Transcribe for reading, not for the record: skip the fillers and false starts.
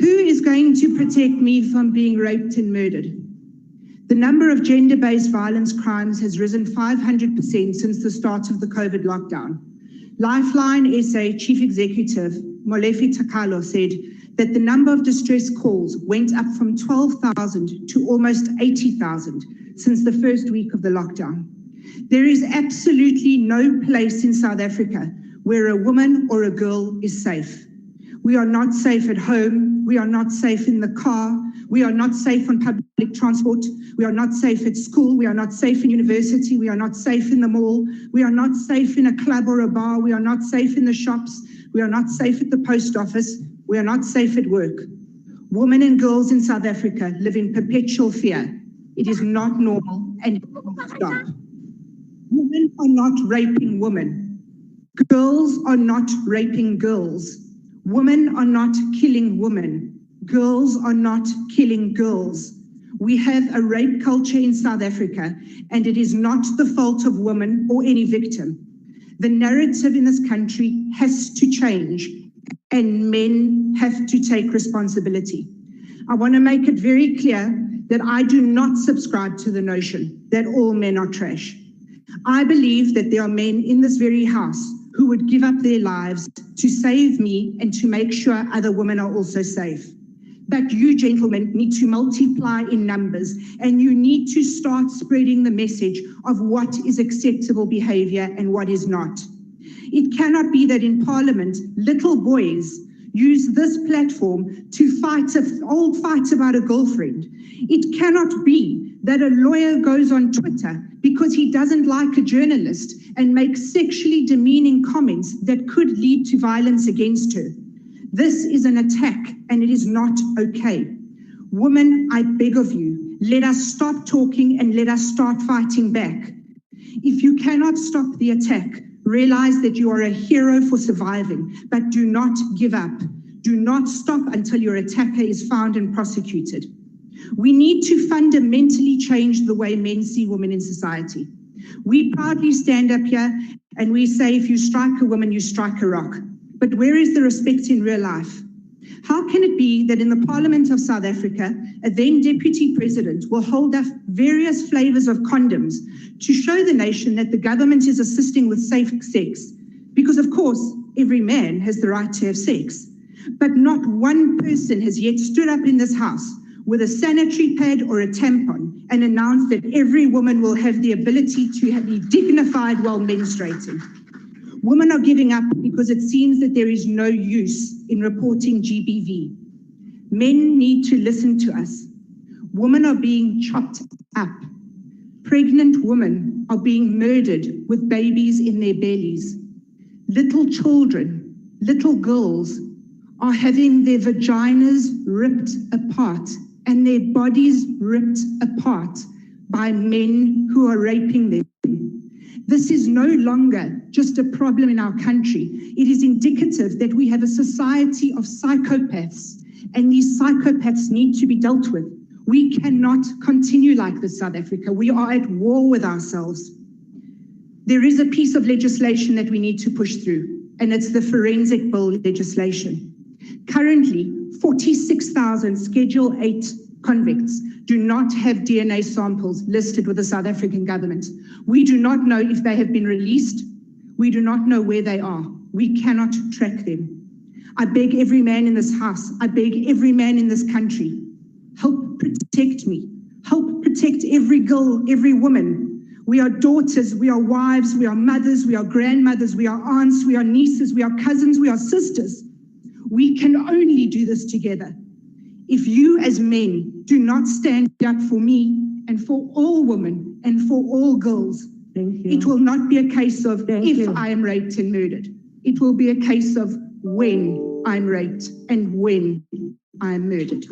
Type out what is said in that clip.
Who is going to protect me from being raped and murdered? The number of gender-based violence crimes has risen 500% since the start of the COVID lockdown. Lifeline SA Chief Executive Molefi Takalo said that the number of distress calls went up from 12,000 to almost 80,000 since the first week of the lockdown. There is absolutely no place in South Africa where a woman or a girl is safe. We are not safe at home. We are not safe in the car. We are not safe on public transport. We are not safe at school. We are not safe in university. We are not safe in the mall. We are not safe in a club or a bar. We are not safe in the shops. We are not safe at the post office. We are not safe at work. Women and girls in South Africa live in perpetual fear. It is not normal and it will stop. Women are not raping women. Girls are not raping girls. Women are not killing women. Girls are not killing girls. We have a rape culture in South Africa, and it is not the fault of women or any victim. The narrative in this country has to change, and men have to take responsibility. I want to make it very clear that I do not subscribe to the notion that all men are trash. I believe that there are men in this very house who would give up their lives to save me and to make sure other women are also safe. But you gentlemen need to multiply in numbers, and you need to start spreading the message of what is acceptable behavior and what is not. It cannot be that in Parliament, little boys use this platform to fight an old fight about a girlfriend. It cannot be that a lawyer goes on Twitter because he doesn't like a journalist and makes sexually demeaning comments that could lead to violence against her. This is an attack, and it is not okay. Women, I beg of you, let us stop talking and let us start fighting back. If you cannot stop the attack, realize that you are a hero for surviving, but do not give up. Do not stop until your attacker is found and prosecuted. We need to fundamentally change the way men see women in society. We proudly stand up here and we say, if you strike a woman, you strike a rock. But where is the respect in real life? How can it be that in the Parliament of South Africa, a then Deputy President will hold up various flavors of condoms to show the nation that the government is assisting with safe sex? Because of course, every man has the right to have sex. But not one person has yet stood up in this house with a sanitary pad or a tampon and announced that every woman will have the ability to be dignified while menstruating. Women are giving up because it seems that there is no use in reporting GBV. Men need to listen to us. Women are being chopped up. Pregnant women are being murdered with babies in their bellies. Little children, little girls are having their vaginas ripped apart and their bodies ripped apart by men who are raping them. This is no longer just a problem in our country. It is indicative that we have a society of psychopaths, and these psychopaths need to be dealt with. We cannot continue like this, South Africa. We are at war with ourselves. There is a piece of legislation that we need to push through, and it's the forensic bill legislation. Currently, 46,000 Schedule 8 convicts do not have DNA samples listed with the South African government. We do not know if they have been released. We do not know where they are. We cannot track them. I beg every man in this house, I beg every man in this country, help protect me. Help protect every girl, every woman. We are daughters, we are wives, we are mothers, we are grandmothers, we are aunts, we are nieces, we are cousins, we are sisters. We can only do this together. If you as men do not stand up for me and for all women and for all girls, it will not be a case of if I am raped and murdered. It will be a case of when I'm raped and when I'm murdered.